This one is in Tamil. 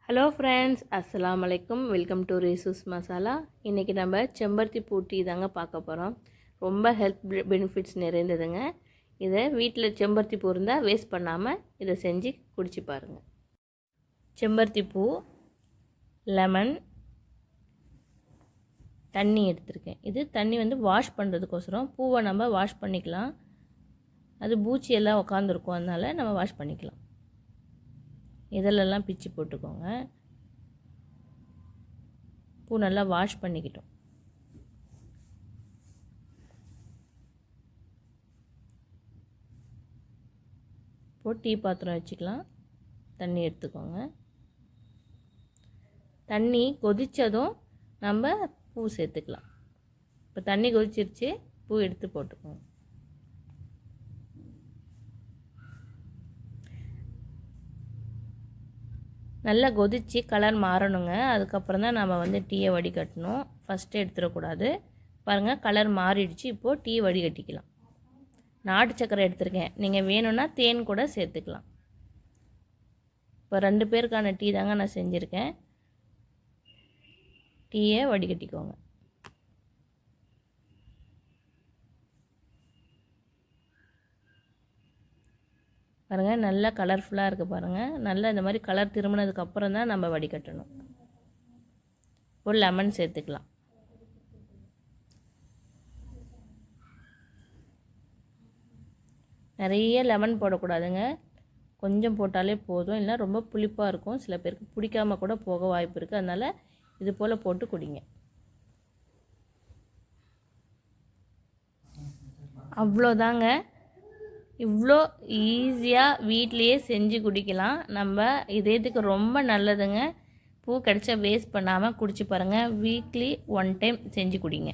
ஹலோ ஃப்ரெண்ட்ஸ், அஸ்ஸலாமு அலைக்கும். வெல்கம் டு ரேசூஸ் மசாலா. இன்றைக்கி நம்ம செம்பருத்தி பூ டீ தாங்க பார்க்க போகிறோம். ரொம்ப ஹெல்த் பெனிஃபிட்ஸ் நிறைந்ததுங்க. இதை வீட்டில் செம்பருத்தி பூ இருந்தால் வேஸ்ட் பண்ணாமல் இதை செஞ்சு குடிச்சு பாருங்கள். செம்பருத்தி பூ, லெமன், தண்ணி எடுத்திருக்கேன். இது தண்ணி வாஷ் பண்ணுறதுக்கோசரம். பூவை நம்ம வாஷ் பண்ணிக்கலாம். அது பூச்சி எல்லாம் உட்காந்துருக்கும், அதனால் நம்ம வாஷ் பண்ணிக்கலாம். இதெல்லாம் பிச்சு போட்டுக்கோங்க. பூ நல்லா வாஷ் பண்ணிக்கிட்டோம். இப்போ டீ பாத்திரம் வச்சுக்கலாம். தண்ணி எடுத்துக்கோங்க. தண்ணி கொதித்ததும் நம்ம பூ சேர்த்துக்கலாம். இப்போ தண்ணி கொதிச்சிருச்சு, பூ எடுத்து போட்டுக்கோங்க. நல்லா கொதித்து கலர் மாறணுங்க. அதுக்கப்புறம் தான் நம்ம டீயை வடிகட்டணும். ஃபஸ்ட்டு எடுத்துடக்கூடாது. பாருங்கள், கலர் மாறிடுச்சு. இப்போது டீ வடிகட்டிக்கலாம். நாட்டு சக்கரை எடுத்துருக்கேன். நீங்கள் வேணும்னா தேன் கூட சேர்த்துக்கலாம். இப்போ 2 பேருக்கான டீ தாங்க நான் செஞ்சுருக்கேன். டீயை வடிகட்டிக்கோங்க. பாருங்கள், நல்லா கலர்ஃபுல்லாக இருக்குது. பாருங்கள், நல்லா இந்த மாதிரி கலர் திரும்பினதுக்கப்புறம் தான் நம்ம வடிகட்டணும். ஒரு லெமன் சேர்த்துக்கலாம். நிறைய லெமன் போடக்கூடாதுங்க, கொஞ்சம் போட்டாலே போதும். இல்லை ரொம்ப புளிப்பாக இருக்கும், சில பேருக்கு பிடிக்காம கூட போக வாய்ப்பு இருக்குது. அதனால் இது போல் போட்டு குடிங்க. அவ்வளோதாங்க. இவ்வளோ ஈஸியாக வீட்லேயே செஞ்சு குடிக்கலாம். நம்ம இதயத்துக்கு ரொம்ப நல்லதுங்க. பூ கிடச்சா வேஸ்ட் பண்ணாமல் குடிச்சு பாருங்கள். வீக்லி 1 டைம் செஞ்சு குடிங்க.